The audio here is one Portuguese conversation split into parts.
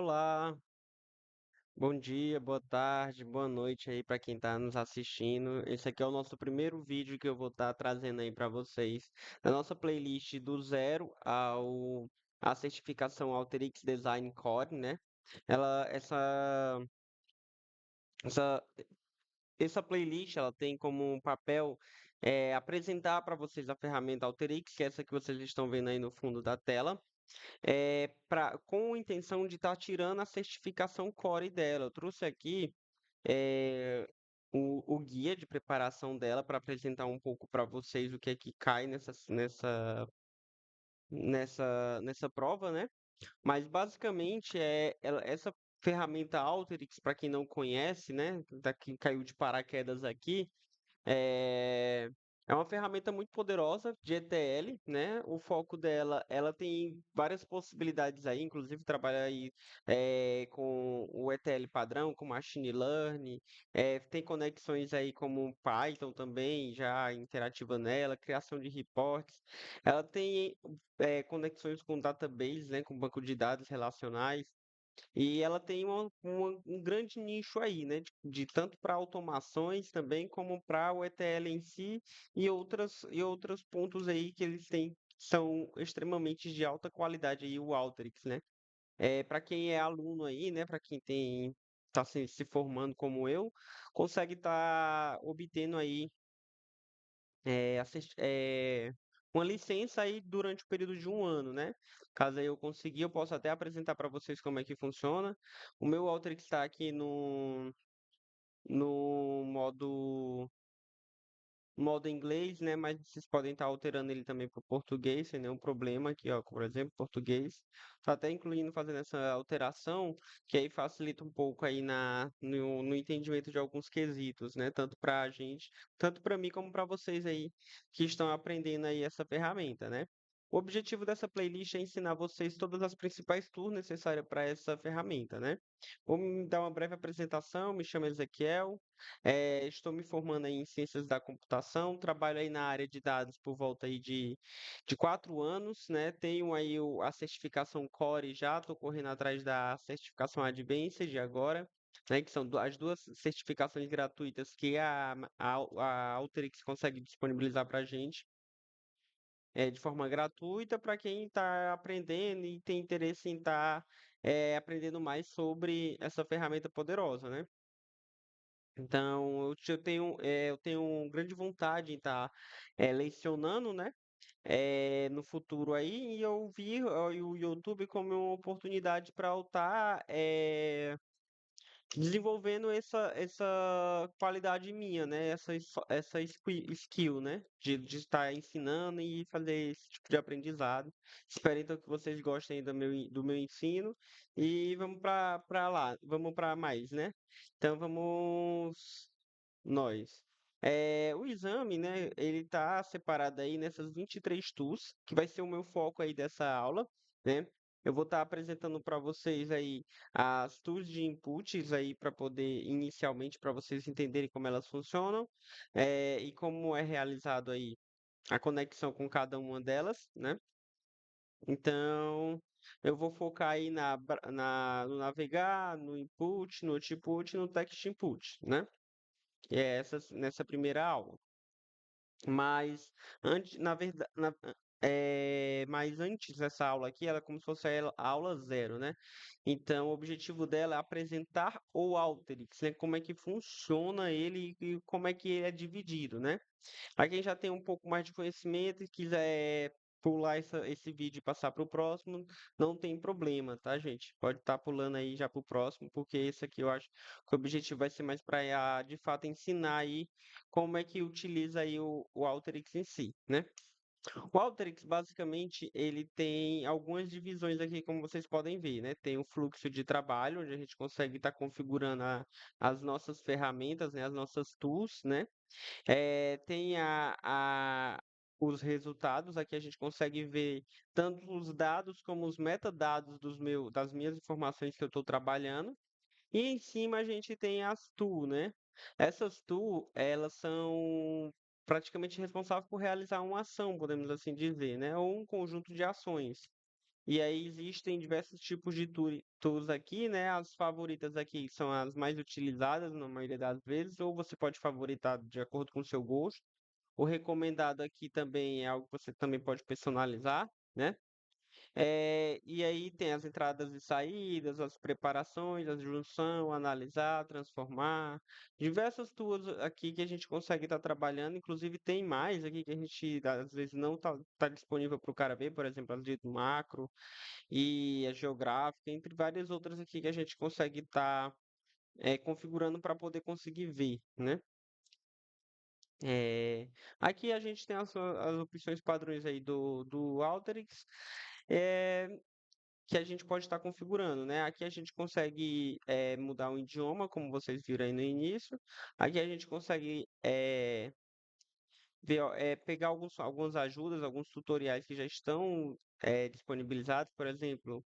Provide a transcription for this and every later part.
Olá, bom dia, boa tarde, boa noite aí para quem está nos assistindo. Esse aqui é o nosso primeiro vídeo que eu vou estar trazendo aí para vocês na nossa playlist do zero ao a certificação Alteryx Design Core, né? Ela, essa, essa playlist ela tem como um papel apresentar para vocês a ferramenta Alteryx, que é essa que vocês estão vendo aí no fundo da tela. Com a intenção de estar tirando a certificação core dela. Eu trouxe aqui é, o guia de preparação dela para apresentar um pouco para vocês o que é que cai nessa prova, né? Mas basicamente essa ferramenta Alteryx, para quem não conhece, né? Daqui caiu de paraquedas aqui. É, é uma ferramenta muito poderosa de ETL, né? O foco dela, ela tem várias possibilidades aí, inclusive trabalha aí com o ETL padrão, com Machine Learning, tem conexões aí como Python também, já interativa nela, criação de reports. Ela tem conexões com database, né? Com banco de dados relacionais. E ela tem um grande nicho aí, né? De tanto para automações também, como para o ETL em si e outros pontos aí que eles têm são extremamente de alta qualidade aí, o Alteryx, né? Para quem é aluno aí, né? Para quem está se formando como eu, consegue estar obtendo aí uma licença aí durante o período de um ano, né? Caso aí eu conseguir, eu posso até apresentar para vocês como é que funciona. O meu Alteryx está aqui no modo inglês, né? Mas vocês podem estar alterando ele também para o português, sem nenhum problema. Aqui, ó, por exemplo, português. Estou até incluindo, fazendo essa alteração, que aí facilita um pouco aí no entendimento de alguns quesitos, né? Tanto para a gente, tanto para mim como para vocês aí que estão aprendendo aí essa ferramenta, né? O objetivo dessa playlist é ensinar vocês todas as principais tools necessárias para essa ferramenta, né? Vou me dar uma breve apresentação. Me chamo Ezequiel. Estou me formando aí em ciências da computação, trabalho aí na área de dados por volta aí de 4 anos, né? Tenho aí a certificação Core já, estou correndo atrás da certificação Advanced agora, né? Que são as duas certificações gratuitas que a Alteryx consegue disponibilizar para a gente. De forma gratuita para quem está aprendendo e tem interesse em estar aprendendo mais sobre essa ferramenta poderosa, né? Então, eu tenho grande vontade em estar lecionando, né? No futuro aí, e eu vi o YouTube como uma oportunidade para eu estar desenvolvendo essa qualidade minha, né? Essa skill, né? De estar ensinando e fazer esse tipo de aprendizado. Espero então que vocês gostem do meu ensino e vamos para lá, vamos para mais, né? Então vamos nós. O exame, né? Ele tá separado aí nessas 23 tools, que vai ser o meu foco aí dessa aula, né? Eu vou estar apresentando para vocês aí as tools de inputs aí para poder inicialmente para vocês entenderem como elas funcionam e como é realizado aí a conexão com cada uma delas, né? Então eu vou focar aí no navegar, no input, no output e no text input, né? Que é nessa primeira aula. Mas antes, na verdade, mas antes dessa aula aqui, ela é como se fosse a aula zero, né? Então, o objetivo dela é apresentar o Alteryx, né? Como é que funciona ele e como é que ele é dividido, né? Para quem já tem um pouco mais de conhecimento e quiser pular esse vídeo e passar para o próximo, não tem problema, tá, gente? Pode estar pulando aí já para o próximo, porque esse aqui eu acho que o objetivo vai ser mais para, de fato, ensinar aí como é que utiliza aí o Alteryx em si, né? O Alteryx, basicamente, ele tem algumas divisões aqui, como vocês podem ver, né? Tem o fluxo de trabalho, onde a gente consegue estar configurando as nossas ferramentas, né? As nossas tools, né? Tem os resultados, aqui a gente consegue ver tanto os dados como os metadados das minhas informações que eu estou trabalhando. E em cima a gente tem as tool, né? Essas tool, elas são praticamente responsáveis por realizar uma ação, podemos assim dizer, né? Ou um conjunto de ações. E aí existem diversos tipos de tools aqui, né? As favoritas aqui são as mais utilizadas na maioria das vezes, ou você pode favoritar de acordo com o seu gosto. O recomendado aqui também é algo que você também pode personalizar, né? E aí tem as entradas e saídas, as preparações, a junção, analisar, transformar, diversas tools aqui que a gente consegue estar trabalhando, inclusive tem mais aqui que a gente às vezes não tá disponível para o cara ver, por exemplo, as de macro e a geográfica, entre várias outras aqui que a gente consegue estar configurando para poder conseguir ver, né? É, aqui a gente tem as opções padrões aí do Alteryx. É, que a gente pode estar configurando, né? Aqui a gente consegue mudar o idioma, como vocês viram aí no início. Aqui a gente consegue ver, ó, pegar algumas ajudas, alguns tutoriais que já estão disponibilizados, por exemplo,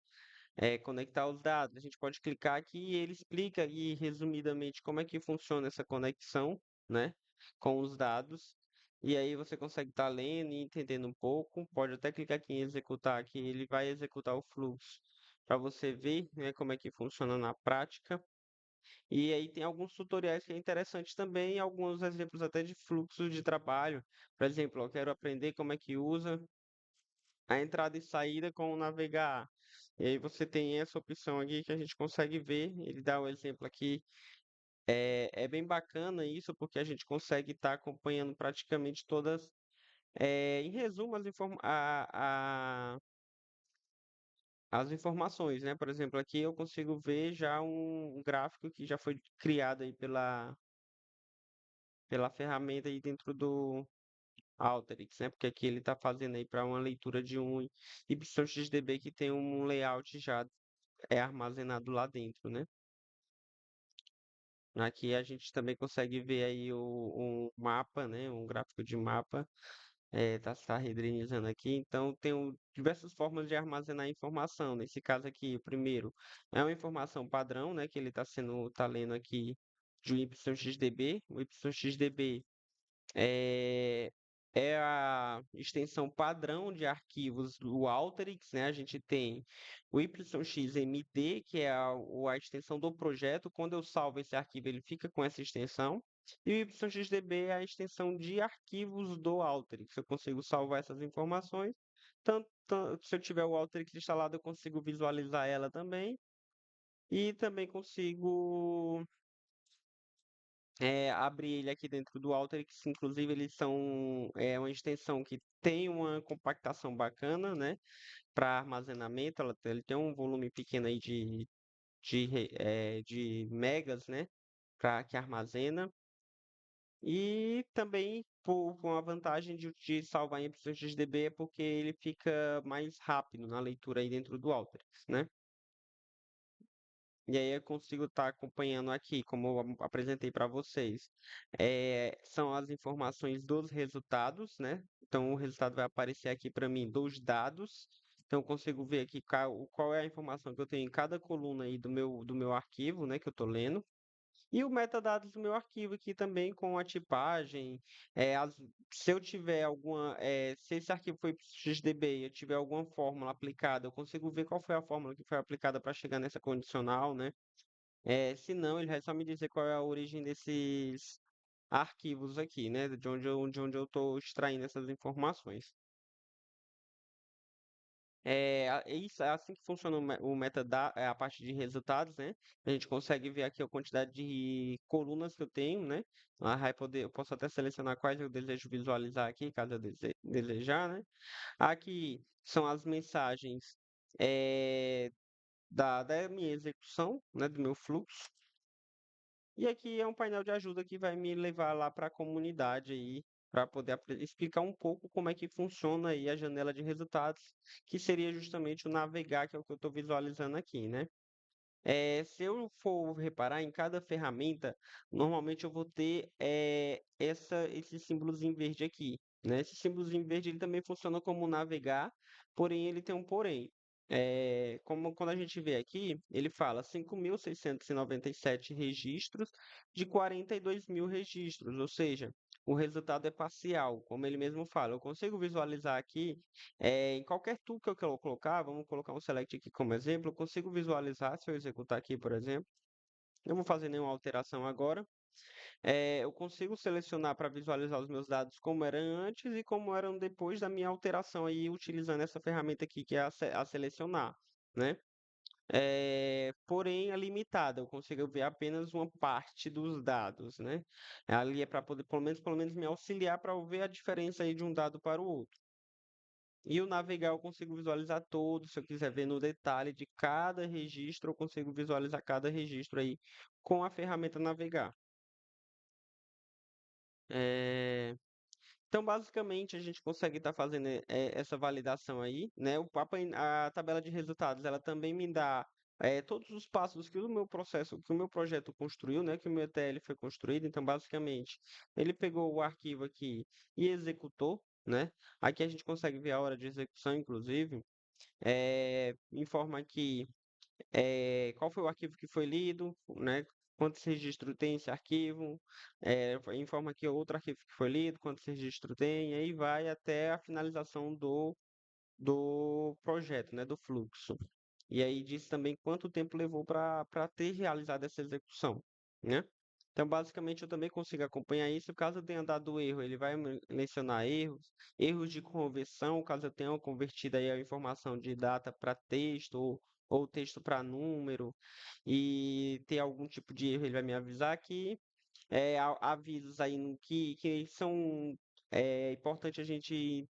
conectar os dados. A gente pode clicar aqui e ele explica aí resumidamente como é que funciona essa conexão, né, com os dados. E aí você consegue estar lendo e entendendo um pouco. Pode até clicar aqui em executar, que ele vai executar o fluxo para você ver, né, como é que funciona na prática. E aí tem alguns tutoriais que é interessante também, alguns exemplos até de fluxo de trabalho. Por exemplo, eu quero aprender como é que usa a entrada e saída com o navegar. E aí você tem essa opção aqui que a gente consegue ver. Ele dá o exemplo aqui. É bem bacana isso, porque a gente consegue estar acompanhando praticamente todas, em resumo, as informações, né? Por exemplo, aqui eu consigo ver já um gráfico que já foi criado aí pela ferramenta aí dentro do Alteryx, né? Porque aqui ele está fazendo aí para uma leitura de um YXDB que tem um layout já armazenado lá dentro, né? Aqui a gente também consegue ver aí um mapa, né? Um gráfico de mapa, tá renderinizando aqui. Então tem diversas formas de armazenar informação. Nesse caso aqui, o primeiro é uma informação padrão, né? Que ele tá lendo aqui de um YXDB. O YXDB é, é a extensão padrão de arquivos do Alteryx, né? A gente tem o YXMD, que é a extensão do projeto. Quando eu salvo esse arquivo, ele fica com essa extensão. E o YXDB é a extensão de arquivos do Alteryx. Eu consigo salvar essas informações. Se eu tiver o Alteryx instalado, eu consigo visualizar ela também. E também consigo abrir ele aqui dentro do Alteryx, inclusive eles são uma extensão que tem uma compactação bacana, né, para armazenamento, ele tem um volume pequeno aí de megas, né, para que armazena, e também com a vantagem de salvar em YXDB é porque ele fica mais rápido na leitura aí dentro do Alteryx, né? E aí eu consigo estar acompanhando aqui, como eu apresentei para vocês. São as informações dos resultados, né? Então o resultado vai aparecer aqui para mim dos dados. Então eu consigo ver aqui qual é a informação que eu tenho em cada coluna aí do meu arquivo, né? Que eu estou lendo. E o metadados do meu arquivo aqui também com a tipagem. Se eu tiver se esse arquivo foi XDB e eu tiver alguma fórmula aplicada, eu consigo ver qual foi a fórmula que foi aplicada para chegar nessa condicional, né? Se não, ele vai só me dizer qual é a origem desses arquivos aqui, né? De onde eu estou extraindo essas informações. É isso, é assim que funciona o metadata, a parte de resultados, né? A gente consegue ver aqui a quantidade de colunas que eu tenho, né? Eu posso até selecionar quais eu desejo visualizar aqui, caso eu desejar, né? Aqui são as mensagens é, da minha execução, né? Do meu fluxo. E aqui é um painel de ajuda que vai me levar lá para a comunidade aí, para poder explicar um pouco como é que funciona aí a janela de resultados, que seria justamente o navegar, que é o que eu estou visualizando aqui, né? Se eu for reparar em cada ferramenta, normalmente eu vou ter esse símbolozinho verde aqui, né? Esse símbolozinho verde ele também funciona como navegar, porém ele tem um porém. Como quando a gente vê aqui, ele fala 5.697 registros de 42 mil registros, ou seja, o resultado é parcial, como ele mesmo fala. Eu consigo visualizar aqui, em qualquer tool que eu colocar, vamos colocar um select aqui como exemplo, eu consigo visualizar, se eu executar aqui, por exemplo, não vou fazer nenhuma alteração agora. Eu consigo selecionar para visualizar os meus dados como eram antes e como eram depois da minha alteração aí, utilizando essa ferramenta aqui que é a selecionar, né? Porém, é limitada, eu consigo ver apenas uma parte dos dados, né? Ali é para poder, pelo menos me auxiliar para eu ver a diferença aí de um dado para o outro. E o navegar eu consigo visualizar todo, se eu quiser ver no detalhe de cada registro, eu consigo visualizar cada registro aí com a ferramenta navegar. É, Então, basicamente, a gente consegue estar fazendo essa validação aí, né? A tabela de resultados, ela também me dá todos os passos que o meu processo, que o meu projeto construiu, né? Que o meu ETL foi construído. Então, basicamente, ele pegou o arquivo aqui e executou, né? Aqui a gente consegue ver a hora de execução, inclusive. Informa aqui qual foi o arquivo que foi lido, né? Quantos registros tem esse arquivo, informa aqui outro arquivo que foi lido, quantos registros tem, e aí vai até a finalização do projeto, né? Do fluxo. E aí diz também quanto tempo levou para ter realizado essa execução, né? Então, basicamente, eu também consigo acompanhar isso. Caso eu tenha dado erro, ele vai mencionar erros de conversão, caso eu tenha convertido aí a informação de data para texto ou texto para número, e ter algum tipo de erro, ele vai me avisar aqui. Avisos aí que são importantes a gente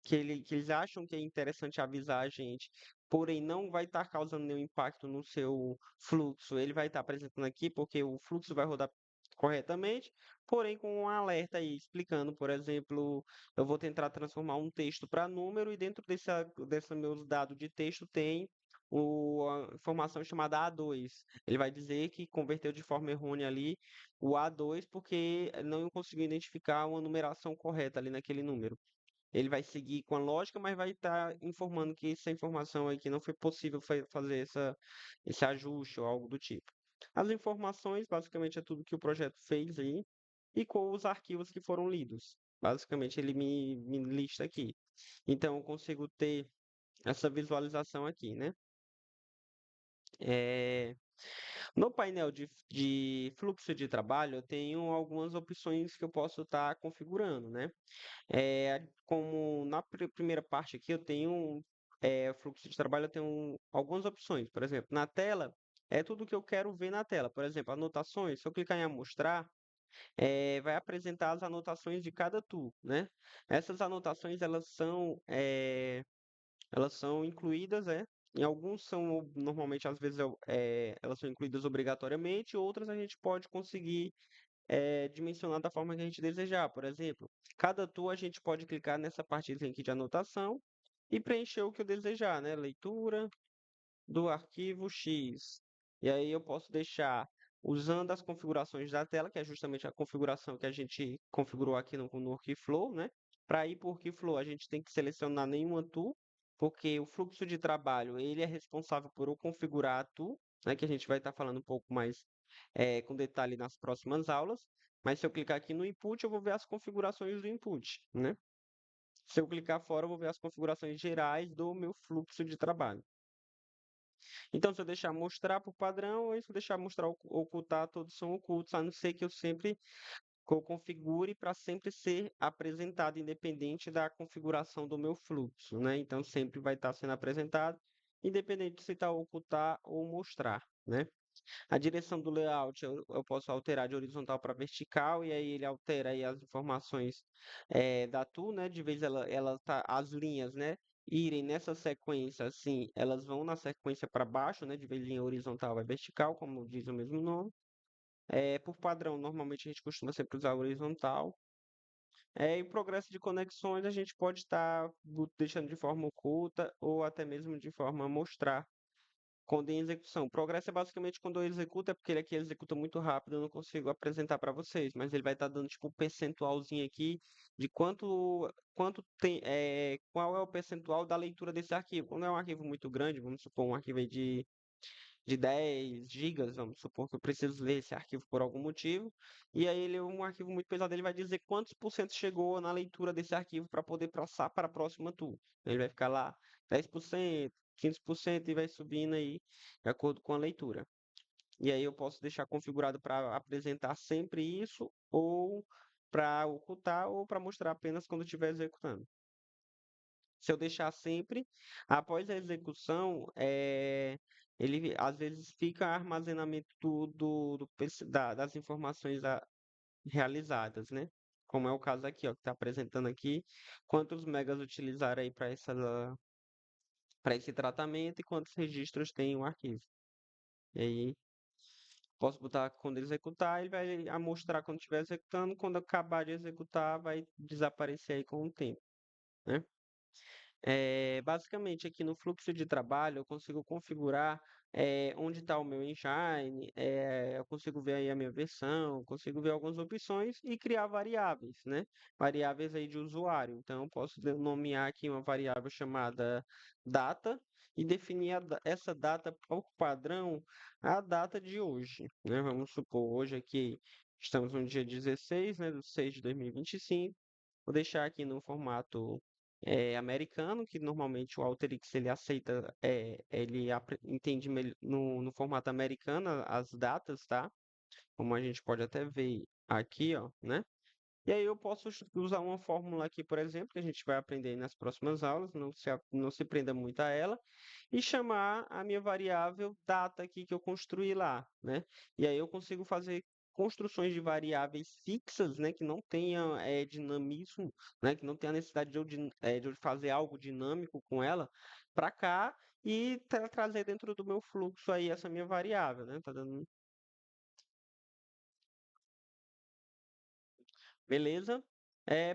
que eles acham que é interessante avisar a gente, porém não vai estar causando nenhum impacto no seu fluxo. Ele vai estar apresentando aqui porque o fluxo vai rodar corretamente, porém com um alerta aí explicando, por exemplo, eu vou tentar transformar um texto para número e dentro desse meus dados de texto tem a informação chamada A2. Ele vai dizer que converteu de forma errônea ali o A2 porque não conseguiu identificar uma numeração correta ali naquele número. Ele vai seguir com a lógica, mas vai estar informando que essa informação aí que não foi possível fazer esse ajuste ou algo do tipo. As informações, basicamente, é tudo que o projeto fez aí e com os arquivos que foram lidos. Basicamente, ele me lista aqui. Então, eu consigo ter essa visualização aqui, né? É, No painel de fluxo de trabalho, eu tenho algumas opções que eu posso estar configurando, né? Como na primeira parte aqui eu tenho fluxo de trabalho, eu tenho algumas opções. Por exemplo, na tela, é tudo que eu quero ver na tela. Por exemplo, anotações, se eu clicar em amostrar, vai apresentar as anotações de cada tool, né? Essas anotações, elas são incluídas, em alguns são, normalmente, às vezes, elas são incluídas obrigatoriamente, outras a gente pode conseguir dimensionar da forma que a gente desejar. Por exemplo, cada tool a gente pode clicar nessa partezinha aqui de anotação e preencher o que eu desejar, né? Leitura do arquivo X. E aí eu posso deixar usando as configurações da tela, que é justamente a configuração que a gente configurou aqui no Workflow, né? Para ir para o Workflow, a gente tem que selecionar nenhuma tool, porque o fluxo de trabalho ele é responsável por eu configurar a tool, né? Que a gente vai estar falando um pouco mais com detalhe nas próximas aulas. Mas se eu clicar aqui no input, eu vou ver as configurações do input, né? Se eu clicar fora, eu vou ver as configurações gerais do meu fluxo de trabalho. Então, se eu deixar mostrar por padrão, ou se eu deixar mostrar ocultar, todos são ocultos, a não ser que eu configure para sempre ser apresentado, independente da configuração do meu fluxo, né? Então, sempre vai estar sendo apresentado, independente se está ocultar ou mostrar, né? A direção do layout eu posso alterar de horizontal para vertical, e aí ele altera aí as informações da tool, né? De vez ela tá, as linhas, né? Irem nessa sequência, assim, elas vão na sequência para baixo, né? De vez linha horizontal é vertical, como diz o mesmo nome. Por padrão, normalmente a gente costuma sempre usar horizontal. E o progresso de conexões a gente pode estar deixando de forma oculta ou até mesmo de forma a mostrar quando em execução. Progresso é basicamente quando eu executo, é porque ele aqui executa muito rápido, eu não consigo apresentar para vocês, mas ele vai estar dando tipo um percentualzinho aqui de quanto tem, qual é o percentual da leitura desse arquivo. Quando é um arquivo muito grande, vamos supor um arquivo aí de 10 gigas, vamos supor que eu preciso ler esse arquivo por algum motivo, e aí ele é um arquivo muito pesado, ele vai dizer quantos por cento chegou na leitura desse arquivo para poder passar para a próxima tool. Ele vai ficar lá 10%, 15% e vai subindo aí de acordo com a leitura. E aí eu posso deixar configurado para apresentar sempre isso, ou para ocultar, ou para mostrar apenas quando estiver executando. Se eu deixar sempre, após a execução, ele às vezes fica armazenamento das informações realizadas, né? Como é o caso aqui, ó, que está apresentando aqui quantos megas utilizaram aí para esse tratamento e quantos registros tem o arquivo. E aí posso botar quando executar, ele vai mostrar quando estiver executando, quando acabar de executar, vai desaparecer aí com o tempo, né? Basicamente, aqui no fluxo de trabalho, eu consigo configurar onde está o meu engine, eu consigo ver aí a minha versão, consigo ver algumas opções e criar variáveis, né? Variáveis aí de usuário. Então, eu posso nomear aqui uma variável chamada data e definir essa data por padrão, a data de hoje, né? Vamos supor, hoje aqui estamos no dia 16, né, do 6 de 2025. Vou deixar aqui no formato americano, que normalmente o Alteryx ele aceita, ele entende no formato americano as datas, tá? Como a gente pode até ver aqui, ó, né? E aí eu posso usar uma fórmula aqui, por exemplo, que a gente vai aprender aí nas próximas aulas, não se prenda muito a ela, e chamar a minha variável data aqui que eu construí lá, né? E aí eu consigo fazer construções de variáveis fixas, né, que não tenha dinamismo, né, que não tenha necessidade de eu fazer algo dinâmico com ela, para cá e trazer dentro do meu fluxo aí essa minha variável, né? Tá dando. Beleza?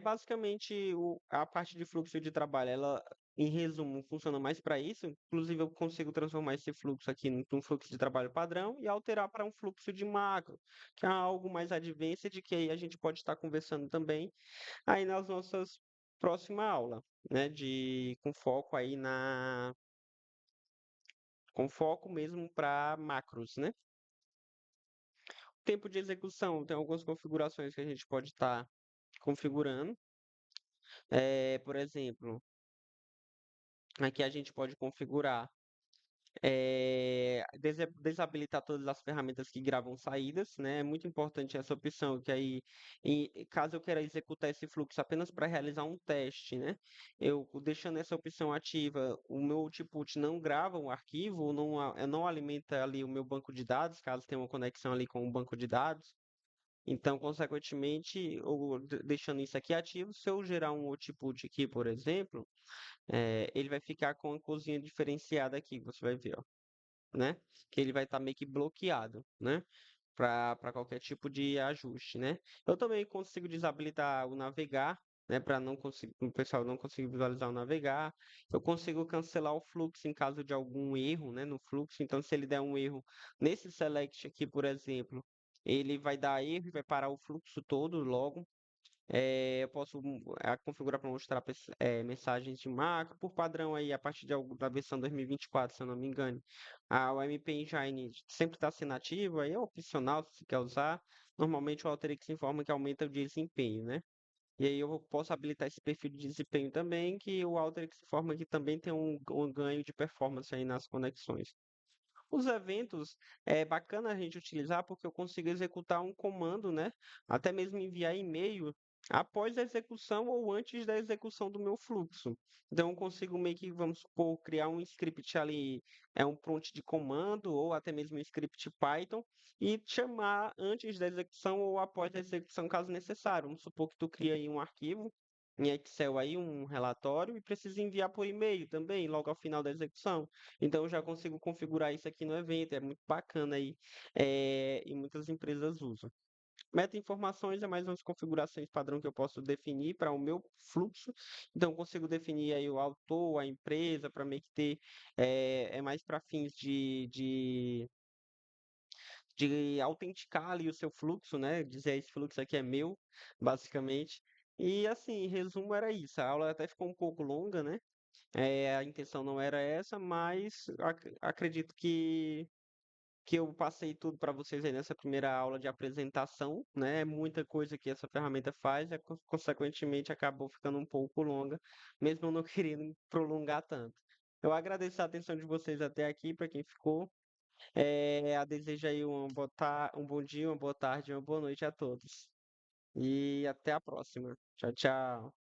Basicamente, a parte de fluxo de trabalho, ela, em resumo, funciona mais para isso. Inclusive, eu consigo transformar esse fluxo aqui num fluxo de trabalho padrão e alterar para um fluxo de macro, que é algo mais advanced, que aí a gente pode estar conversando também aí nas nossas próximas aulas, né? Com foco aí com foco mesmo para macros, né? Tempo de execução, tem algumas configurações que a gente pode estar configurando. Por exemplo, aqui a gente pode configurar, desabilitar todas as ferramentas que gravam saídas, né? É muito importante essa opção, que aí, caso eu queira executar esse fluxo apenas para realizar um teste, né? Eu deixando essa opção ativa, o meu output não grava o arquivo, não alimenta ali o meu banco de dados, caso tenha uma conexão ali com o banco de dados. Então, consequentemente, deixando isso aqui ativo, se eu gerar um output aqui, por exemplo, ele vai ficar com a cozinha diferenciada aqui, você vai ver, ó, né? Que ele vai estar meio que bloqueado, né? Para qualquer tipo de ajuste, né? Eu também consigo desabilitar o navegar, né? Para não conseguir, o pessoal não conseguir visualizar o navegar. Eu consigo cancelar o fluxo em caso de algum erro, né? No fluxo. Então, se ele der um erro nesse select aqui, por exemplo, ele vai dar erro e vai parar o fluxo todo logo. Eu posso configurar para mostrar mensagens de macro por padrão aí a partir da versão 2024, se eu não me engano. O MP Engine sempre está sendo ativo, aí é opcional se você quer usar. Normalmente o Alteryx informa que aumenta o desempenho, né? E aí eu posso habilitar esse perfil de desempenho também, que o Alteryx informa que também tem um ganho de performance aí nas conexões. Os eventos é bacana a gente utilizar porque eu consigo executar um comando, né? Até mesmo enviar e-mail após a execução ou antes da execução do meu fluxo. Então, eu consigo meio que, vamos supor, criar um script ali, um prompt de comando ou até mesmo um script Python e chamar antes da execução ou após a execução, caso necessário. Vamos supor que tu cria aí um arquivo em Excel aí, um relatório e precisa enviar por e-mail também, logo ao final da execução. Então, eu já consigo configurar isso aqui no evento, é muito bacana aí, e muitas empresas usam. Meta-informações é mais umas configurações padrão que eu posso definir para o meu fluxo. Então, eu consigo definir aí o autor, a empresa, para meio que ter, é mais para fins de autenticar ali o seu fluxo, né? Dizer esse fluxo aqui é meu, basicamente. E assim, em resumo, era isso. A aula até ficou um pouco longa, né? A intenção não era essa, mas acredito que que eu passei tudo para vocês aí nessa primeira aula de apresentação, né? É muita coisa que essa ferramenta faz, consequentemente acabou ficando um pouco longa, mesmo eu não querendo prolongar tanto. Eu agradeço a atenção de vocês até aqui, para quem ficou. Desejo aí um bom dia, uma boa tarde, uma boa noite a todos. E até a próxima. Tchau, tchau.